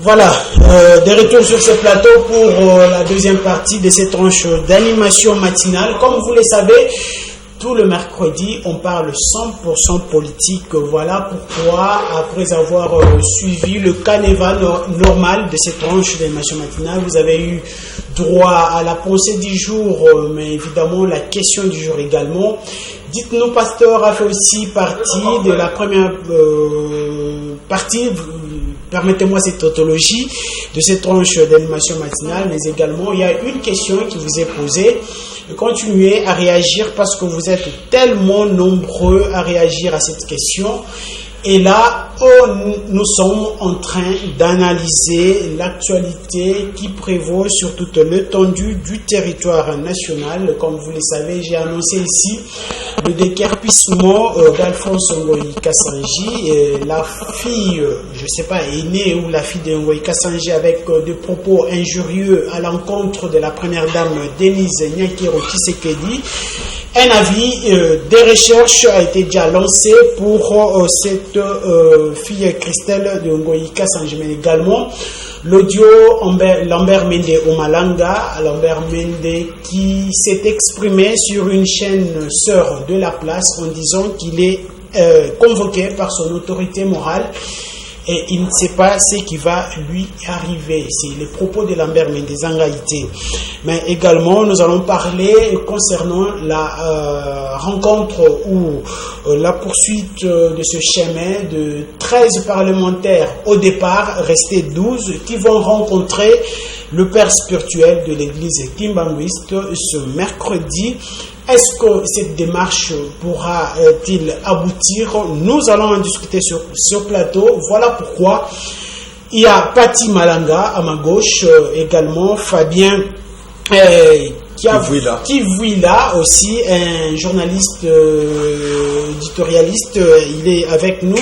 Voilà, de retour sur ce plateau pour la deuxième partie de cette tranche d'animation matinale. Comme vous le savez, tout le mercredi, on parle 100% politique. Voilà pourquoi, après avoir suivi le carnaval normal de cette tranche d'animation matinale, vous avez eu droit à la pensée du jour, mais évidemment la question du jour également. Dites-nous, Pasteur a fait aussi partie de la première partie, permettez-moi cette tautologie, de cette tranche d'animation matinale, mais également il y a une question qui vous est posée. Continuez à réagir parce que vous êtes tellement nombreux à réagir à cette question. Et là, nous sommes en train d'analyser l'actualité qui prévaut sur toute l'étendue du territoire national. Comme vous le savez, j'ai annoncé ici le déguerpissement d'Alphonse Ngoï Kassanji. La fille, je ne sais pas, aînée ou la fille de Ngoï Kassanji avec des propos injurieux à l'encontre de la première dame Denise Nyakiro Tshisekedi. Un avis des recherches a été déjà lancé pour cette fille Christelle de Ngoï Kassanji, mais également l'audio Lambert Mende Omalanga, Lambert Mende qui s'est exprimé sur une chaîne sœur de la place en disant qu'il est convoqué par son autorité morale et il ne sait pas ce qui va lui arriver. C'est les propos de Lambert Mende Zangaïté. Mais également, nous allons parler concernant la rencontre ou la poursuite de ce chemin de 13 parlementaires au départ, restés 12, qui vont rencontrer le père spirituel de l'église kimbanguiste ce mercredi. Est-ce que cette démarche pourra-t-il aboutir? Nous allons en discuter sur ce plateau. Voilà pourquoi il y a Pati Malanga à ma gauche, également Fabien Kivuila aussi, un journaliste éditorialiste, il est avec nous.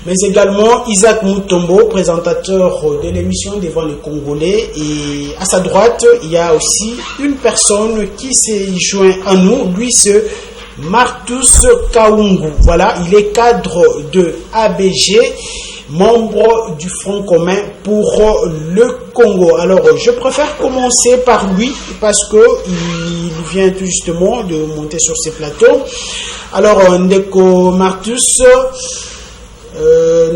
Mais également Isaac Mutombo, présentateur de l'émission Devant les Congolais. Et à sa droite, il y a aussi une personne qui s'est joint à nous. Lui, c'est Martus Kaungu. Voilà, il est cadre de ABG, membre du Front commun pour le Congo. Alors, je préfère commencer par lui parce qu'il vient tout justement de monter sur ces plateaux. Alors, Ndeko Martus,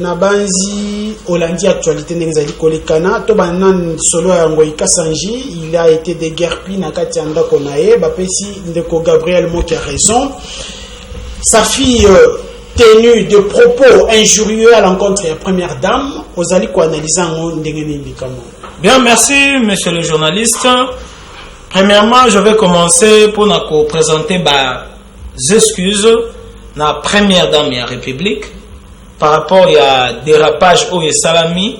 Nabanzi Olandi actualité n'exali kolekana to banan solo ya Ngoï Kassanji, il a été déguerpi na kati anda konae bapesi Ndeko Gabriel Mo qui a raison. Sa fille tenue de propos injurieux à l'encontre de la première dame, ozali ko analyser ngo ndenge nini kamo. Bien, merci monsieur le journaliste. Premièrement, je vais commencer pour nous présenter des excuses na première dame de la République. Par rapport à dérapage au Salami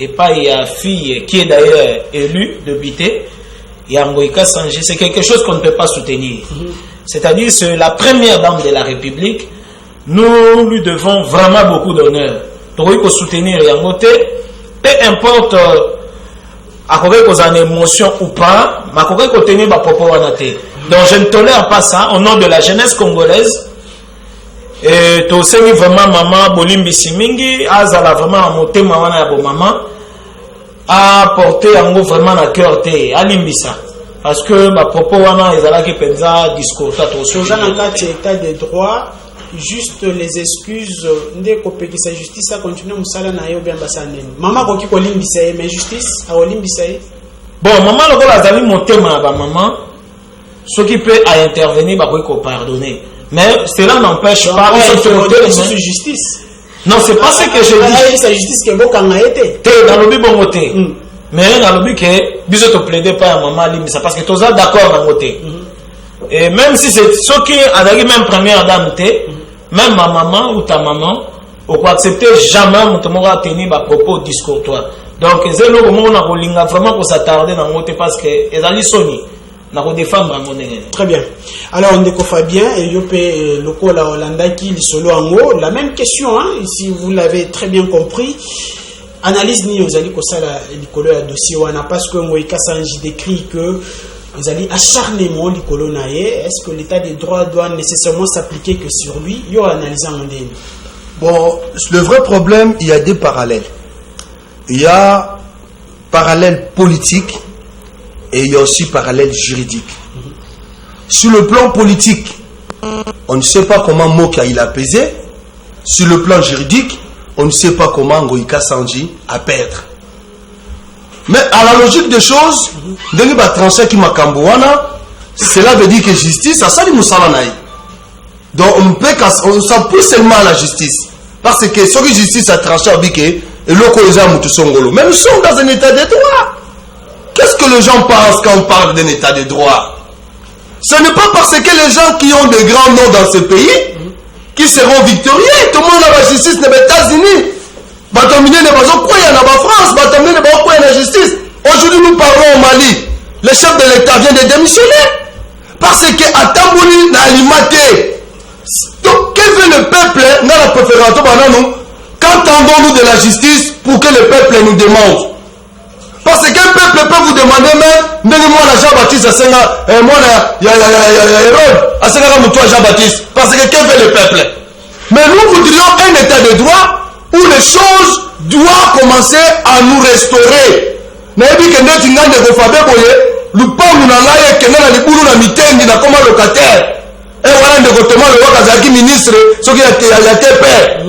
et pas il y a fille qui est d'ailleurs élue de Bité, il y a Ngoï Kassanji, c'est quelque chose qu'on ne peut pas soutenir. C'est-à-dire c'est la première dame de la République, nous lui devons vraiment beaucoup d'honneur. Pour lui soutenir Yangote, peu importe à quoi qu'on a une émotion ou pas, mais à quoi qu'on tenir ma propos wanate. Donc je ne tolère pas ça au nom de la jeunesse congolaise. Et tout ça vraiment maman bolimbi simingi azala vraiment monter maman ya bo maman a porter yango vraiment na cœur te alimbisa parce que ma propos wana ezala ki penza discours ta to so jana kati état de droit juste les excuses ndeko pekisa justice a continuer musala na yo bien basaneni maman ko ki ko limbisa mais justice a limbisa bon maman lokola azali motema ba maman ce qui peut à intervenir ba ko pardonner. Mais cela n'empêche pas de justice. Non, c'est pas ce que je dis. C'est justice que vous avez été. Dans le but bon côté. Mais dans le but que vous te plaidez pas à maman limisa parce que tu es d'accord dans le côté. Et même si c'est ce qui a même première dame même ma maman ou ta maman, on peut accepter jamais mon tomora tenir ma propos discours toi. Donc c'est le moment où on a vraiment pour s'attarder dans le côté parce que les alliés sont très bien. Alors, Ndeko Fabien et Yope Lokola Olandaki Solo Ango, la même question, hein, si vous l'avez très bien compris. Analyse ni aux alliés Kosala Likolo à dossier wana parce que Ngoï Kassanji décrit que vous allez acharnement Likolo Naye. Est-ce que l'état des droits doit nécessairement s'appliquer que sur lui? Yo analysant mon. Bon, le vrai problème, il y a des parallèles. il y a parallèle politique et il y a aussi parallèle juridique. Sur le plan politique, on ne sait pas comment Moka il a pesé. Sur le plan juridique, on ne sait pas comment Ngoïka Sanji a perdre. Mais à la logique des choses, cela veut dire que justice, ça dit Moussalanaï. Donc on s'en pousse seulement à la justice. Parce que ce que justice a tranché à Biké, et mais nous sommes dans un état de droit. Qu'est-ce que les gens pensent quand on parle d'un état de droit? Ce n'est pas parce que les gens qui ont de grands noms dans ce pays qui seront victorieux. Tout le monde a la justice des États-Unis. La justice. Aujourd'hui, nous parlons au Mali. Le chef de l'État vient de démissionner. Parce que à Tambouli, n'a alimenté. Donc, quel veut le peuple dans la préférence? Qu'entendons-nous de la justice pour que le peuple nous demande? Parce qu'un peuple peut vous demander même, moi Jean-Baptiste, moi Jean-Baptiste. Parce que quel veut le peuple? Mais nous voudrions un état de droit où les choses doivent commencer à nous restaurer. Et voilà, ndekotema le waka zaki ministre, ce qui a été père.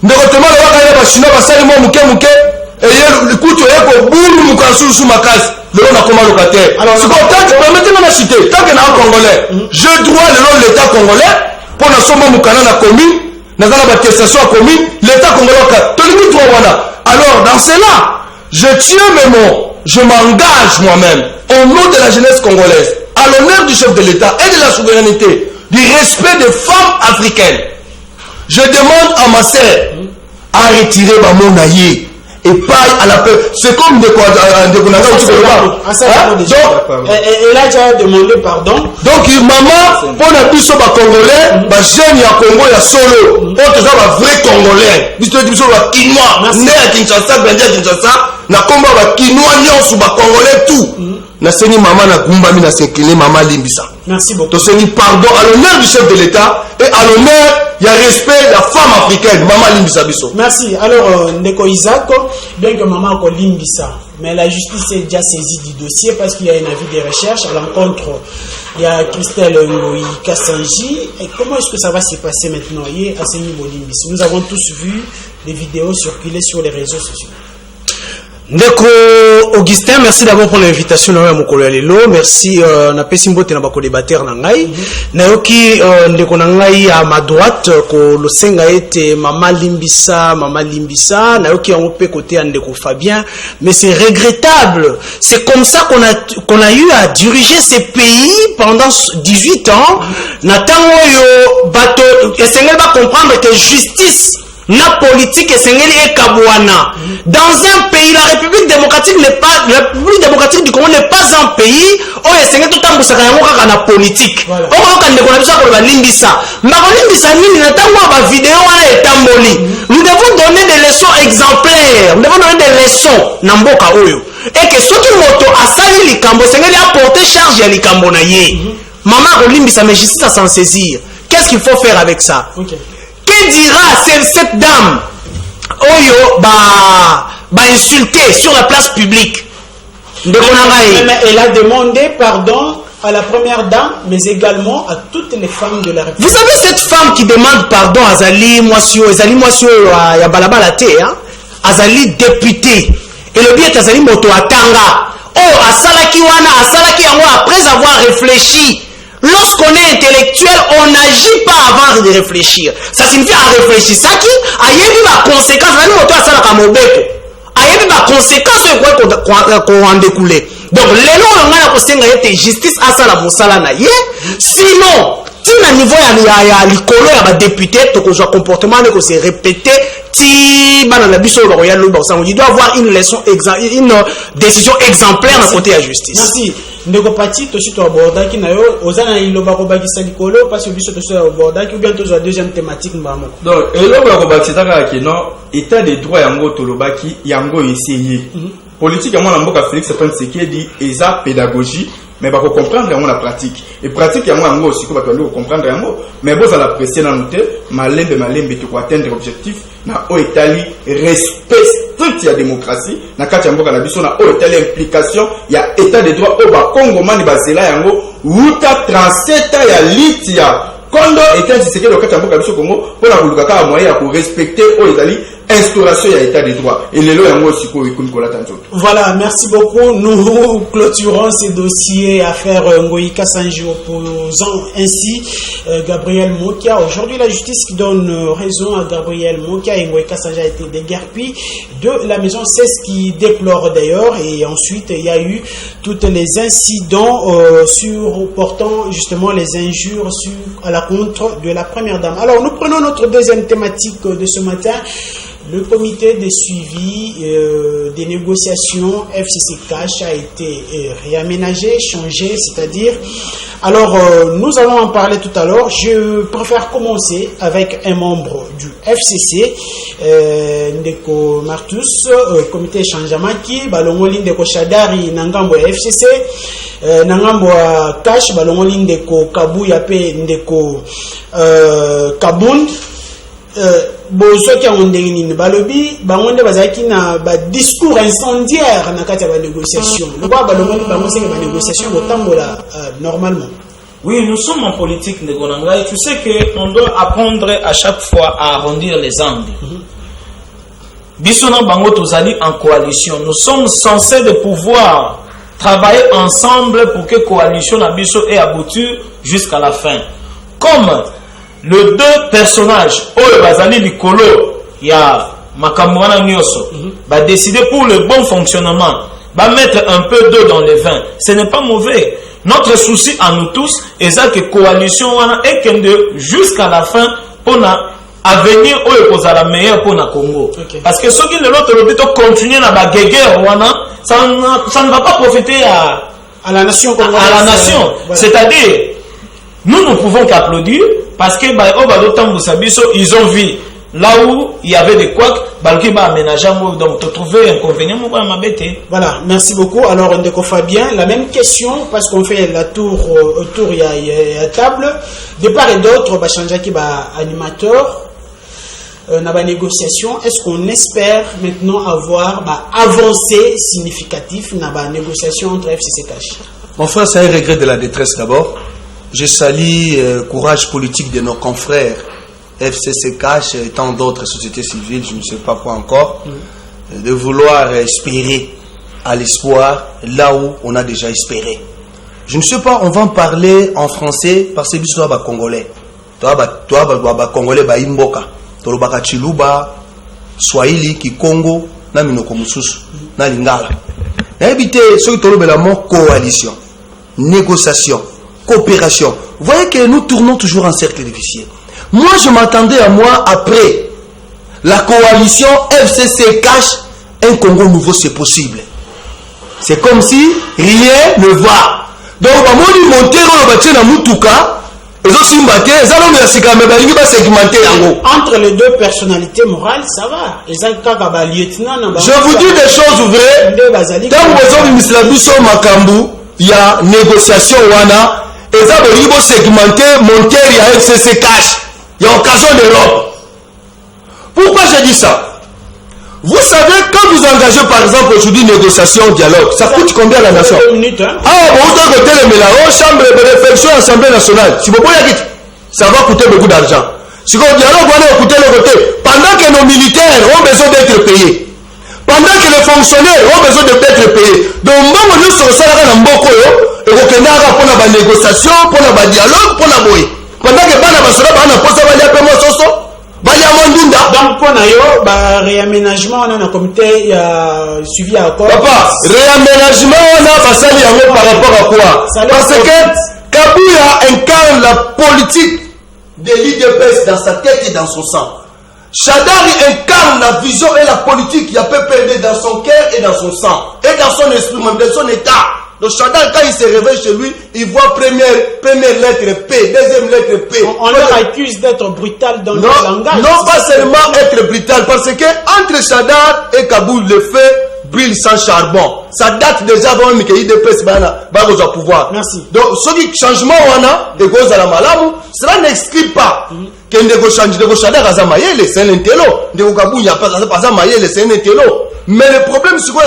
Ndekotema le waka yaba chinois basali mo muke muke, et le couteau yako boum mukansu sous ma case. Le on a comment locataire. Alors, ce qu'on tente, permettez-moi de citer, tant qu'il y a un Congolais, je dois le nom de l'État congolais, pour la somme mukana na commune, dans la attestation commune, l'État congolais, tout le monde doit voilà. Alors, dans cela, je tiens mes mots, je m'engage moi-même, au nom de la jeunesse congolaise, à l'honneur du chef de l'État et de la souveraineté, du respect des femmes africaines. Je demande à ma sœur à retirer ma monaïe et paille à la paix. C'est comme de quoi elle a déjà demandé pardon. Donc, maman, pour la puce congolais, ma jeune ya Congo ya solo, pour que ça va vrai congolais. Puisque tu sois quinois, né à Kinshasa, grandi à Kinshasa, na combat va quinois, nyon sous ba congolais tout. Na seni maman na kumba mi na sekele maman limbisa. Merci beaucoup. Donc seni pardon à l'honneur du chef de l'État et à l'honneur il y a respect de la femme africaine maman limbisa biso. Merci. Alors Ndeko Isaac, bien que maman ko limbisa, mais la justice est déjà saisie du dossier parce qu'il y a un avis de recherche à l'encontre. Il y a Christelle Ngoïka Sanji. Et comment est-ce que ça va se passer maintenant? À ce niveau limbisa. Nous avons tous vu des vidéos circuler sur les réseaux sociaux. Ndeko Augustin, merci d'abord pour l'invitation à Mokolo Lelo. Merci na pesimbote na bako débatteur na ngai. Nayoki ndeko na ngai à ma droite ko losenga ete Mama Limbisa, nayoki en pe côté à ndeko Fabien, mais c'est regrettable. C'est comme ça qu'on a eu à diriger ces pays pendant 18 ans. Natango yo bato esengel ba comprendre que justice la politique est et Kabouana. Dans un pays, la République démocratique du Congo n'est pas un pays où est tout un boussaka à la politique. Nous devons donner des leçons exemplaires. Nous devons donner des leçons. Namboka Oyo. Et que ce qui moto a sali likambo, c'est a porté charge à likambo na ye. Maman Olimbisa, mais justice à s'en saisir. Qu'est-ce qu'il faut faire avec ça? Que dira cette dame Oyo ba insulter sur la place publique? Elle a demandé pardon à la première dame, mais également à toutes les femmes de la République. Vous savez cette femme qui demande pardon à Azali Mwasio ya balabala te, hein? Azali député. Et le bien Azali moto atanga. Oh, asalaki wana, asalaki yango après avoir réfléchi. Lorsqu'on est intellectuel, on n'agit pas avant de réfléchir. Ça signifie à réfléchir. Ça qui a eu la conséquence, a eu la conséquence qu'on en découlé. Donc, les noms on a été justice à ça la moussala na ye. Sinon, si à niveau ya l'icolo ya député, to ko comportement que c'est répété, si bana la biso ba ya lo ba ça, il doit avoir une leçon une décision exemplaire à côté de la justice. Merci. Ndeko Pati to sito aborda ki na yo ozana iloba ko bakisa likolo parce que biso to so aborda ki ou bien to zo deuxième thématique mbamo. Donc eloba ko bakisa ka ki non état des droits yango to lobaki yango essayer. Politique yango na mboka Félix Antoine Tshisekedi eza pédagogie mais ba ko comprendre yango la pratique. Et pratique yango aussi ko ba to comprendre yango mais boza la presser na noter malembe to ko atteindre objectif na o etali respect stricte ya démocratie na kati ya mboka na biso na oyo telle implication ya état de droit oyo bakongomani bazela yango wuta 37 ans ya liti ya kondo état Tshisekedi okati ya mboka biso Congo mpona koluka kaka moyen ya korespecte oyo ezali instauration ya état de droit et lelo yango sikoyo ekomi kolata nzoto. Voilà, merci beaucoup. Nous clôturons ces dossiers affaire Ngoï Kassanji opposant ainsi Gabriel Mokia. Aujourd'hui, la justice qui donne raison à Gabriel Mokia et Ngoï Kassanji a été déguerpi de la maison. C'est ce qui déplore d'ailleurs. Et ensuite, il y a eu tous les incidents portant justement les injures à la contre de la première dame. Alors, nous prenons notre deuxième thématique de ce matin. Le comité de suivi des négociations FCC Cash a été réaménagé, changé, c'est-à-dire... Alors, nous allons en parler tout à l'heure. Je préfère commencer avec un membre du FCC, Ndeko Martus, comité Chanjamaki, Balongoli Ndeko Shadari, Nangambo FCC, Nangambo Cash, Balongoli Ndeko Kabuya Pe Ndeko Kabund. Bozo qui a ondengini balobi bangonde bazaki na ba discours incendiaire na kati ya ba négociation le quoi balongoli bangonde ba négociation botambola normalement. Oui, nous sommes en politique de Gonanga et tu sais que on doit apprendre à chaque fois à arrondir les angles. Bisona bango tozali en coalition, nous sommes censés de pouvoir travailler ensemble pour que coalition na biso ait abouti jusqu'à la fin. Comme le deux personnages, Oyo Bazali Likolo, il y a Makamwana Nyoso, va décider pour le bon fonctionnement, va mettre un peu d'eau dans le vin. Ce n'est pas mauvais. Notre souci à nous tous est ça que coalition est que jusqu'à la fin pour avenir Oyo pour la meilleure pour le Congo. Okay. Parce que ceux qui l'autre le continuer à la guerre, ça ne va pas profiter à la nation. Ouais. C'est-à-dire, nous pouvons qu'applaudir. Parce que ils ont vu là où il y avait des couacs, donc tu trouver inconvénient. Voilà, merci beaucoup. Alors, Ndeko Fabien, la même question, parce qu'on fait la tour autour, il y a table. De part et d'autre, Bachanjaki animateur, dans la négociation, est-ce qu'on espère maintenant avoir avancé significatif dans la négociation entre FCC Cash? Mon frère, c'est un regret de la détresse d'abord. Je salue le courage politique de nos confrères FCC Cash et tant d'autres sociétés civiles, je ne sais pas quoi encore, de vouloir espérer à l'espoir là où on a déjà espéré. Je ne sais pas, on va en parler en français parce que nous sommes congolais. Toi, congolais, imboka. Toi, chiluba, swahili, kikongo, na minoko mususu, na lingala. Éviter ce que nous coalition, négociation, coopération. Vous voyez que nous tournons toujours en cercle vicieux. Moi, je m'attendais à moi, après la coalition FCC Cash, un Congo nouveau, c'est possible. C'est comme si rien ne va. Donc, on va monter dans Moutouka, entre les deux personnalités morales, ça va. Je vous dis des choses vraies. Il y a négociation wana. Et ça veut segmenter monter il y a FCC Cash. Il y a occasion d'Europe. Pourquoi j'ai dit ça? Vous savez, quand vous engagez par exemple aujourd'hui négociation, dialogue, ça coûte combien à la nation? Ah, vous devez voter le mélange, chambre de réflexion, assemblée nationale. Si vous voulez, ça va coûter beaucoup d'argent. Si vous dialogue, vous allez écouter le côté. Pendant que nos militaires ont besoin d'être payés, pendant que les fonctionnaires ont besoin d'être payés, donc nous sommes sur la Mboko, et vous avez pour la négociation, pour le dialogue, pour la boye. Pendant que Bana Basura, Bana Posa, Bana Pemo Soso, donc, pour le réaménagement, on a un comité suivi à accord. Papa, réaménagement, on a passé par rapport à quoi? Parce que Kabila incarne la politique de l'IDPS dans sa tête et dans son sang. Shadari incarne la vision et la politique qui a PPD dans son cœur et dans son sang, et dans son esprit, même dans son état. Donc Shadari, quand il se réveille chez lui, il voit première lettre P, deuxième lettre P. On leur accuse d'être brutal dans le langage. Non, pas seulement être brutal, parce que entre Shadari et Kaboul, le fait brûle sans charbon. Ça date déjà avant même que l'IDPS va au pouvoir. Merci. Donc, ce changement, et cause à la malamu, cela n'exclut pas que c'est un intello. C'est un intello. Mais le problème, c'est quoi,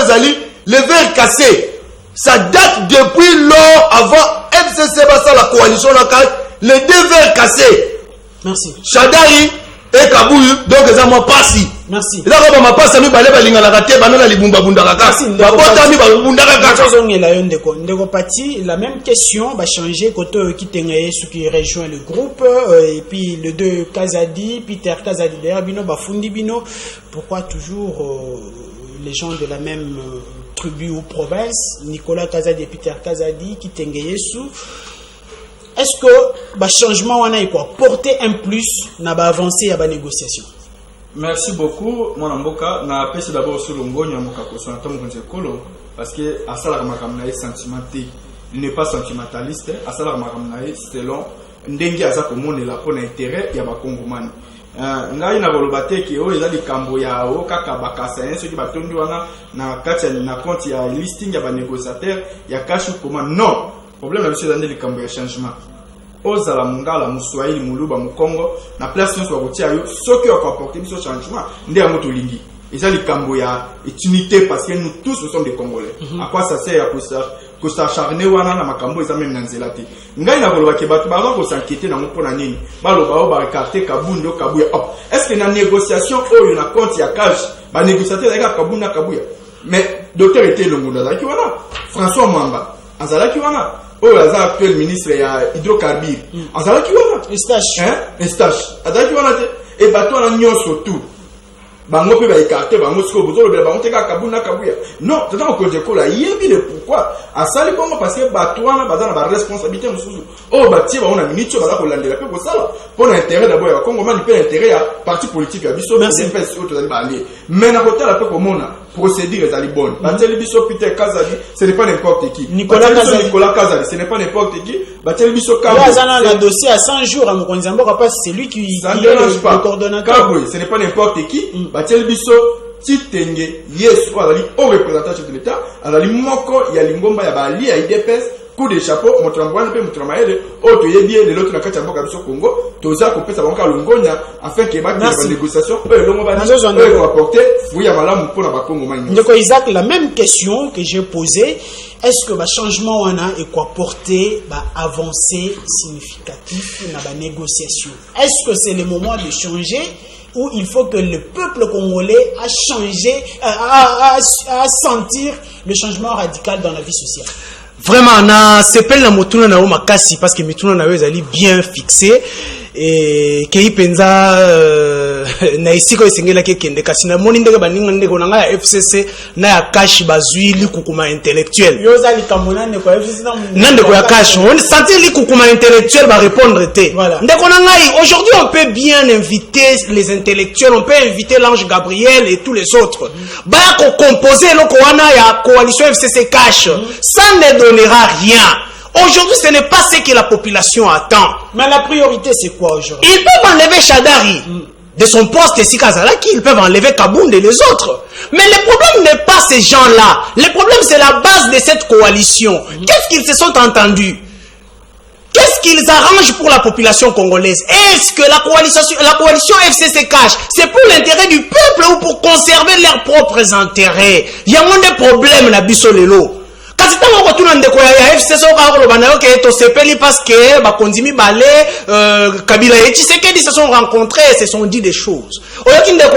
les verres cassés. Ça date depuis lors avant FCC, la coalition, les deux verres cassés. Merci. Chadari et Kabouyu, donc ils ont passé. Merci. Là, on va passer à nous, la même question va changer côté qui tenait ce qui rejoint le groupe et puis le deux Kazadi, Peter Kazadi, Bino, Bafundi Bino. Pourquoi toujours les gens de la même tribu ou province, Nicolas Kazadi et Peter Kazadi, qui tenait sous? Est-ce que le changement on a quoi porter un plus n'a pas avancé à la négociation? Merci beaucoup mon amboka na pesi d'abord sur l'ongonya moka ko so ntamu konze kolo parce que asala makamna sentimenté il n'est pas sentimentaliste asala makamna selon ndenge aza ko monela pour intérêt ya ba kongomani ngai na bolobate ki o ezali kambo ya o kaka bakasa yenso ki batondi wana na kati na compte ya listing ya ba négociateur ya cash comment non. Problème là, c'est dans le camp de changement. Ozala mungala muswahili muluba mukongo na place nyonso bakotia yo soki apporter biso changement nde ya moto lingi. Eza le cambo ya unité parce que nous tous nous sommes des Congolais. À quoi ça sert que ça charner wana na makambo eza même na nzela te. Ngai na koloba ke bato ba ko s'inquiéter na mpo na nini. Ba loba o ba écarter kabundo kabuya. Est-ce que na négociation oyo na compte ya cash ba négociateur ya kabunda kabuya. Mais docteur était longonda za ki wana François Mwamba azala ki wana. Oh, là, actuel ministre ya hydrocarbures. Azala ki wana? Estache. Estache. Azala ki wana te. Et bato na nyonso tout. Bango pe ba écarter bango siko bozolo bela bango teka kabuna kabuya. Non, tata ko ko la yebi le pourquoi. Asali bongo parce que bato wana bazana ba responsabilité mususu. Oh, batie ba ona minitio baza ko landela pe ko sala. Pour l'intérêt d'abord ya Congo man pe l'intérêt ya parti politique ya biso merci pesi auto zali ba aller. Mais na côté la pe ko mona procédure ezali bonne. Batie biso Peter Kazadi, ce n'est pas n'importe qui. Nicolas Kazadi, ce n'est pas n'importe qui. Batie biso Kabou. Le dossier à 100 jours à Mokonzambo pas c'est lui qui est le coordonnateur. Kabou, ce n'est pas n'importe qui. Batie biso Titenge Yesu azali au représentant de l'État, azali moko ya lingomba ya bali ya IDPS. Coup de chapeau, Moutramboine pe Moutrambaye, auto yebie de l'autre na kati ya mboka biso Congo, toza ko pesa banka longonya afin que ba négociation longo ba ko apporter fuya malamu pour na ba Congo mani. Ndeko Isaac, la même question que j'ai posée, est-ce que le changement on a et quoi porter bah avancée significative dans la négociation? Est-ce que c'est le moment de changer ou il faut que le peuple congolais a changé, a sentir le changement radical dans la vie sociale? Vraiment, na sepel na motuna na o makasi parce que mituna na yo ezali bien fixé et kei penza na isiko esengela ke kende kasi na moni ndenge baninga ndeko na nga ya FCC na ya cash bazui likukuma intellectuel yo zali kamona ndeko ya FCC na ndeko ya cash on sentir likukuma intellectuel va répondre te voilà. Ndeko na ngai aujourd'hui on peut bien inviter les intellectuels, on peut inviter l'ange Gabriel et tous les autres ba ko composer loko wana ya coalition FCC cash ça ne donnera rien. Aujourd'hui, ce n'est pas ce que la population attend. Mais la priorité, c'est quoi aujourd'hui? Ils peuvent enlever Chadari de son poste ici Kazalaki, ils peuvent enlever Kabound et les autres. Mais le problème n'est pas ces gens-là. Le problème, c'est la base de cette coalition. Qu'est-ce qu'ils se sont entendus? Qu'est-ce qu'ils arrangent pour la population congolaise? Est-ce que la coalition FCC cache? C'est pour l'intérêt du peuple ou pour conserver leurs propres intérêts? Il y a moins de problèmes na biso lelo. Kasi tango ko tuna ndeko ya FCC ka ko bana yo ke to sepeli parce que ba konzimi balé Kabila et Tshisekedi se sont rencontrés, se sont dit des choses. Oyoki ndeko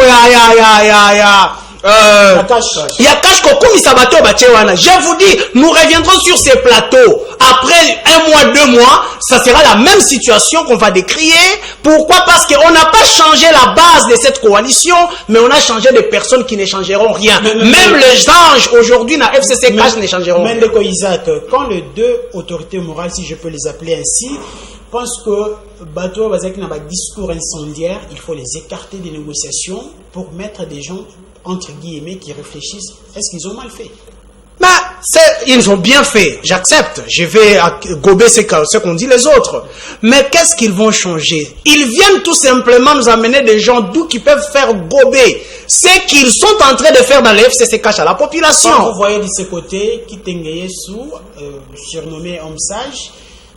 Yakash Kokumi Sabato Bachewana. Je vous dis, nous reviendrons sur ces plateaux. Après 1 mois, 2 mois, ça sera la même situation qu'on va décrire. Pourquoi? Parce qu'on n'a pas changé la base de cette coalition, mais on a changé des personnes qui ne changeront rien. Même les anges aujourd'hui, na FCC Cash ne changeront rien. Mendeko Isaac, quand les deux autorités morales, si je peux les appeler ainsi, pensent que Bato Bazaki n'a pas discours incendiaire, il faut les écarter des négociations pour mettre des gens entre guillemets qui réfléchissent, est-ce qu'ils ont mal fait? Bah, ils ont bien fait, j'accepte. Je vais gober ce qu'ont dit les autres. Mais qu'est-ce qu'ils vont changer? Ils viennent tout simplement nous amener des gens d'où qui peuvent faire gober ce qu'ils sont en train de faire dans le FCC cache à la population. Quand vous voyez de ce côté, Kitenge Sou, surnommé Homme Sage,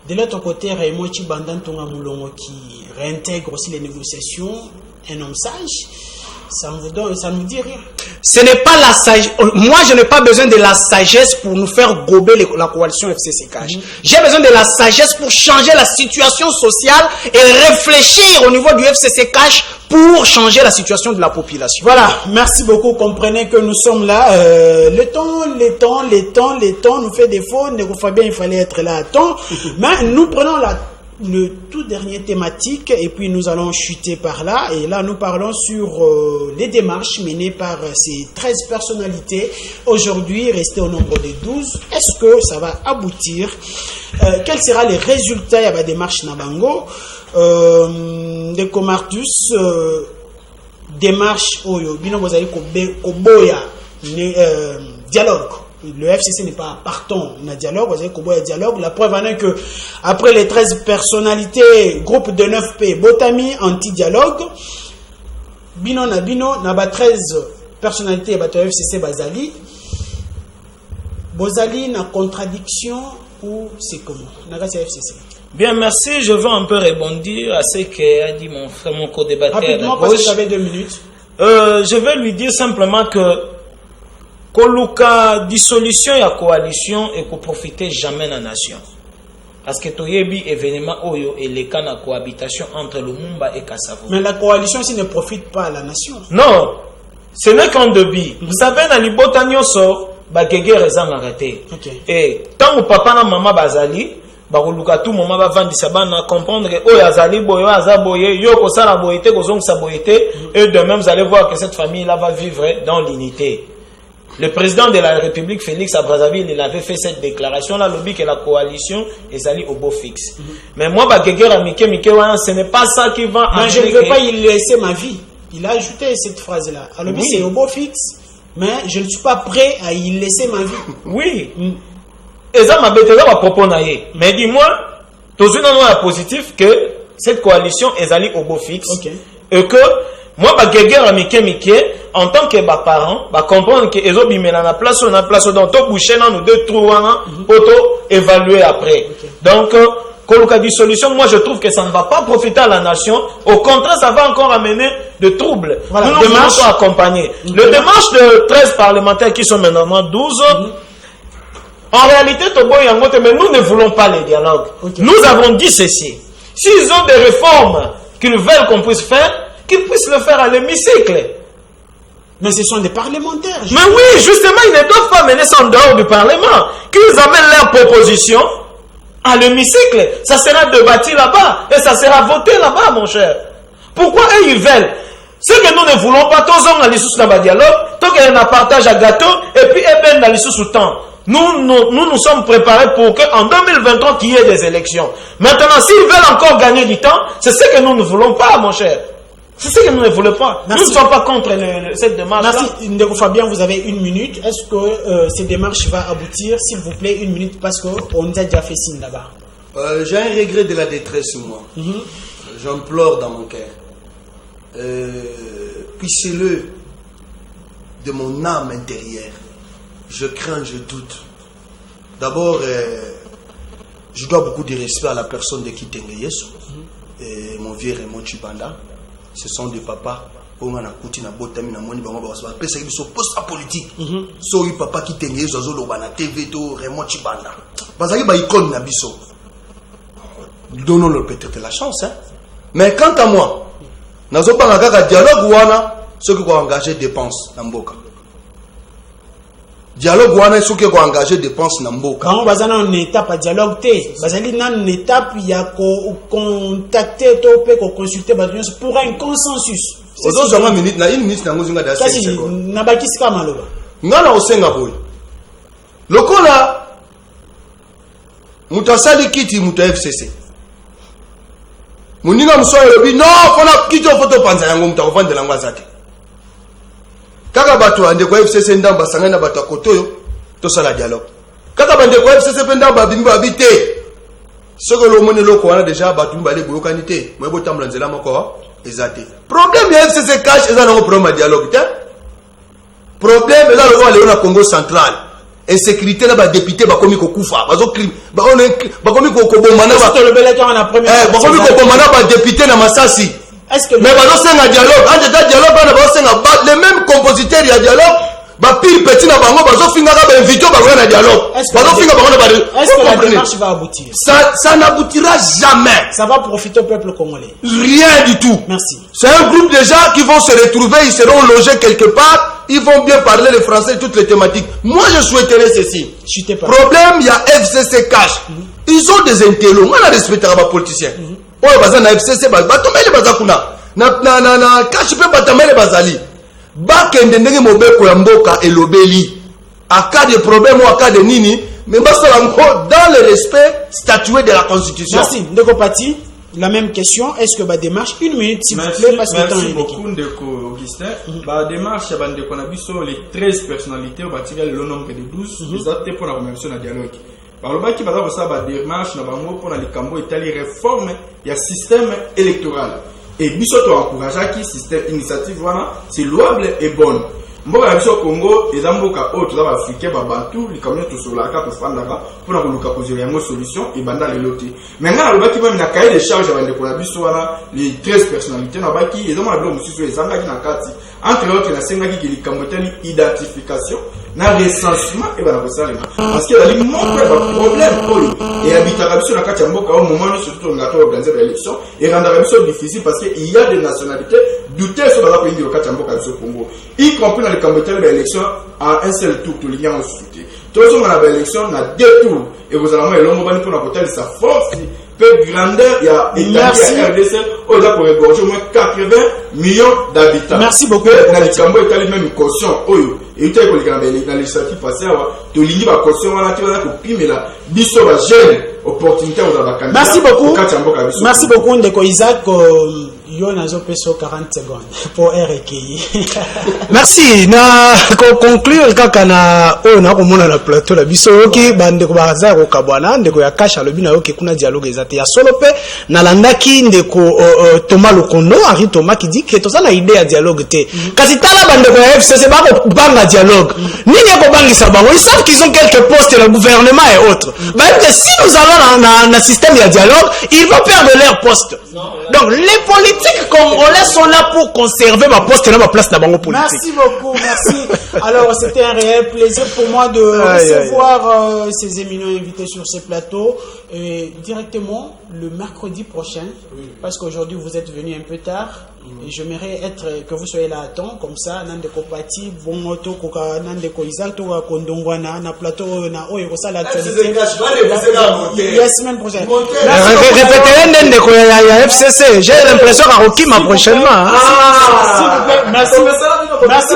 de l'autre côté, Raymond Chibandan Tonga Moulongo qui réintègre aussi les négociations, un homme sage, ça ne nous dit rien. Ce n'est pas la sagesse. Moi, je n'ai pas besoin de la sagesse pour nous faire gober la coalition FCC Cash. J'ai besoin de la sagesse pour changer la situation sociale et réfléchir au niveau du FCC Cash pour changer la situation de la population. Voilà, merci beaucoup. Comprenez que nous sommes là. Le temps nous fait défaut. Nego Fabien, il fallait être là à temps. Mais nous prenons le tout dernier thématique et puis nous allons chuter par là. Et là, nous parlons sur les démarches menées par ces 13 personnalités. Aujourd'hui, restées au nombre de 12. Est-ce que ça va aboutir? Quels seront les résultats de la démarche Nabango? De Comartus, démarche Oyo, Bino Bozali Koboya, dialogue. Le FCC n'est pas partant dans le dialogue, vous avez Koboya dialogue. La preuve en est que, après les 13 personnalités, groupe de 9P, Botami, anti-dialogue, Bino, Naba 13 personnalités, Bato FCC Bazali, Bozali, na contradiction ou c'est comment? Naga c'est FCC. Bien, merci. Je veux un peu rebondir à ce qu'a dit mon frère, mon co-débatteur. Rapidement, parce que vous avez 2 minutes. Je vais lui dire simplement que Koluka dissolution et la coalition et qu'on profite jamais de la nation. Parce que Toyebi événement Oyo et les cas de cohabitation entre Lumumba et Kassavo. Mais la coalition si ne profite pas à la nation. Non, ce n'est qu'un début. Vous savez, dans les botanioso, bagege rezang arrêté. Et tant que papa et maman bazali, bakoluka tout moment va vendre sabana comprendre que oh azali boyo azaboye yo ko sala boyete ko zong sa boyete et de même vous allez voir que cette famille là va vivre dans l'unité. Le président de la République Félix à Brazzaville il avait fait cette déclaration là lobby que la coalition est allée au beau fixe. Mais moi bagege ramike ce n'est pas ça qui va. Mais je ne veux pas y laisser ma vie. Il a ajouté cette phrase là. Alors oui. C'est au beau fixe mais je ne suis pas prêt à y laisser ma vie. Oui. Et ça m'a bêté à propos naïe. Mais dis-moi, tout une annonce positif que cette coalition est allée au beau fixe. Et que moi, en tant que parent, comprendre que les autres dans la place dans tout boucher dans nous 2 trous pour évaluer après. Donc, Koluka dissolution, moi je trouve que ça ne va pas profiter à la nation. Au contraire, ça va encore amener de troubles. Voilà, nous devons accompagner. Le démarche de 13 parlementaires qui sont maintenant 12. En réalité, mais nous ne voulons pas les dialogues. Nous avons dit ceci. S'ils ont des réformes qu'ils veulent qu'on puisse faire, qu'ils puissent le faire à l'hémicycle. Mais ce sont des parlementaires. Mais oui, justement, ils ne doivent pas mener ça en dehors du Parlement. Qu'ils amènent leurs propositions à l'hémicycle. Ça sera débattu là-bas et ça sera voté là-bas, mon cher. Pourquoi eux, ils veulent? Ce que nous ne voulons pas, tous on a les sous dans le dialogue, tant qu'il y a un partage à gâteau, et puis ils dans les sous temps. Nous sommes préparés pour qu'en 2023 qu'il y ait des élections. Maintenant, s'ils veulent encore gagner du temps, c'est ce que nous ne voulons pas, mon cher. C'est ce que nous ne voulons pas. Merci. Nous ne sommes pas contre cette démarche. Merci, Ndeko Fabien, vous avez 1 minute. Est-ce que cette démarche va aboutir? S'il vous plaît, 1 minute, parce qu'on nous a déjà fait signe là-bas. J'ai un regret de la détresse, moi. J'en pleure dans mon cœur. Puissez-le de mon âme intérieure. Je crains, je doute. D'abord, je dois beaucoup de respect à la personne de Kitenge Yesu, et mon vieux Raymond Chibanda. Ce sont des papas. On a couti na botami na moni bango ba ba pesa biso poste politique. So yu papa Kitenge Yesu azolo ba na TV to Raymond Chibanda. Bazali ba icône na biso. Donnons leur peut-être la chance, hein. Mais quant à moi, nazo pas kaka dialogue wana ceux qui vont engager dépenses na mboka. Dialogue wana ceux qui vont engager dépenses na mboka. Quand bazana en étape à dialogue té, bazali na une étape ya ko contacter to pe ko consulter bazana pour un consensus. Ozo zama minute na 1 minute na ngozinga da 5 secondes. Na bakisika maloba. Ngana osenga boy. Lokola mutasali kiti muta FCC. Muninga msoyo lobi no fona kito photo panza yango mutakofanda langwa zake. Kaka bato ande kwa FCC ndamba sangana bato akotoyo to sala dialogue. Kaka bande kwa FCC penda babimba bité. Soko lo mone loko wana déjà bato mbale boyokanité. Mwebo tambla nzela moko ezate. Problème ya FCC cash eza na problème dialogue ta. problème là le roi Léon Congo central insécurité là ba député ba komi ko kufa bazo crime ba komi ko bomana ba to le beleka na première ba komi ko bomana ba député na Masasi. Est-ce que mais bazo senga dialogue en état dialogue na bazo senga les mêmes compositeurs ya dialogue ba pire petit na bango bazo finga ka ba invité ba na dialogue bazo finga ba na ba est-ce que la démarche va aboutir? Ça n'aboutira jamais. Ça va profiter au peuple congolais? Rien du tout. Merci. C'est un groupe de gens qui vont se retrouver, ils seront logés quelque part, ils vont bien parler le français, toutes les thématiques. Moi, je souhaiterais ceci. Problème, il y a FCC cash. Ils ont des intellos. On a respecté les politiciens. On a na FCC, batomeli bazakuna. Na cash pe batomeli bazali. Bakende ndenge mobeko ya mboka elobeli. À cas de problème ou à cas de nini, mais dans le respect statué de la Constitution. Merci. Ndeko Pati, la même question. Est-ce que la démarche, une minute s'il vous plaît, parce que le temps est beaucoup, Ndeko Augustin. La démarche, les 13 personnalités, on va tirer le nombre de 12, les actes pour la remercier dans le dialogue. Par le bas qui va avoir ça, la démarche, pour les Cambo et les réformes, il y a système électoral. Et bisoto encourageant qui système initiative, voilà, c'est louable et bonne. Mboka ya biso Congo eza mboka oyo toza baafricain babantu likambo tosolaka tofandaka mpona koluka kozela yango solution ebanda lelo te mais ngai nalobaki meme na cahier de charge ya bandeko na biso wana les 13 personnalités nabaki ezomona biloko mosusu ezangaki na kati entre autres nasengaki ke likambo etali identification na recensement ebana kosalema parce que ezali moko ya baproblème oyo eyabitaka biso na kati ya mboka oyo moment nyonso totolingaka toorganize baélection erandaka biso difficile parce que il y a des nationalités douter so baza koyingi lokati ya mboka biso Congo y compris na likambo etali baélection en un seul tour tolingi yango susu te tozonga na baélection na 2 tours ekozala mwa elongo bani mpona kotalisa force peu grandeur, il y a établi à RDC, on a pour égorger au moins 80 millions d'habitants. Merci beaucoup. On a dit qu'il y a même une caution. Et il y a une législative passée, tu lis la caution, on a dit que la biso va jeune opportunité aux avocats. Merci beaucoup. Merci beaucoup, Ndeko Isaac. Yo nazo peso 40 secondes pour RKI. Merci. Na conclure kaka na o na komona na plateau la biso oki bandeko baza ko kabwana ndeko ya kasha lobi na yoki kuna dialogue ezate ya solo pe na landaki ndeko Thomas Lokondo Henri Thomas qui dit que to ça na idée ya dialogue te. Kasi tala bandeko ya FCC ba ko banga dialogue. Nini ko bangisa bango ils savent qu'ils ont quelques postes le gouvernement et autres. Bah si nous allons dans système de dialogue, ils vont perdre leur poste. Donc les politiques congolais sont là pour conserver ma poste et ma place dans ma politique. Merci beaucoup, merci. Alors c'était un réel plaisir pour moi de recevoir ces éminents invités sur ce plateau directement le mercredi prochain, parce qu'aujourd'hui vous êtes venus un peu tard et j'aimerais que vous soyez là à temps, comme ça Nandeko Pati, Bongoto, Nandeko Isaac, Kondongwana, na plateau na oyo ça l'actualité. La semaine prochaine. Répétez Nandeko ya FCC. J'ai l'impression qu'à Rokima prochainement. Merci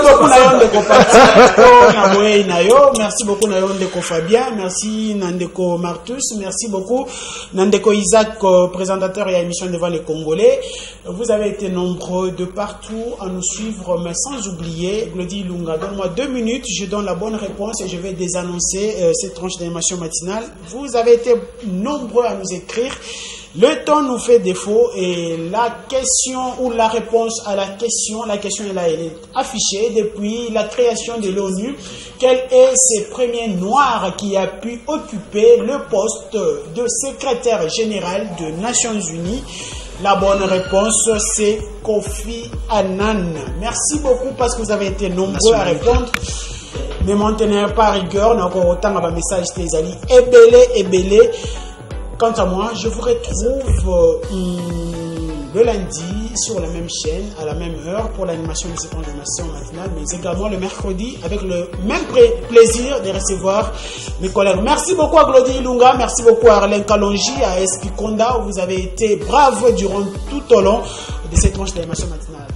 beaucoup Nandeko Pati, merci beaucoup Nandeko Fabien, merci Nandeko Martus, merci beaucoup Nandeko Isaac, présentateur et émission devant les Congolais. Vous avez été nombreux de partout à nous suivre, mais sans oublier Glody Lunga. Donne-moi 2 minutes, je donne la bonne réponse et je vais désannoncer cette tranche d'animation matinale. Vous avez été nombreux à nous écrire. Le temps nous fait défaut et la question ou la réponse à la question est là, elle est affichée depuis la création de l'ONU. Quel est ce premier noir qui a pu occuper le poste de secrétaire général des Nations Unies? La bonne réponse, c'est Kofi Annan. Merci beaucoup parce que vous avez été nombreux à répondre. Ne maintenez pas rigueur, n'a encore autant de messages des alliés. Ebélé. Quant à moi, je vous retrouve le lundi sur la même chaîne, à la même heure, pour l'animation de cette animation matinale, mais également le mercredi, avec le même plaisir de recevoir mes collègues. Merci beaucoup à Glody Ilunga, merci beaucoup à Arlen Kalonji, à Espikonda, où vous avez été braves durant tout au long de cette tranche d'animation matinale.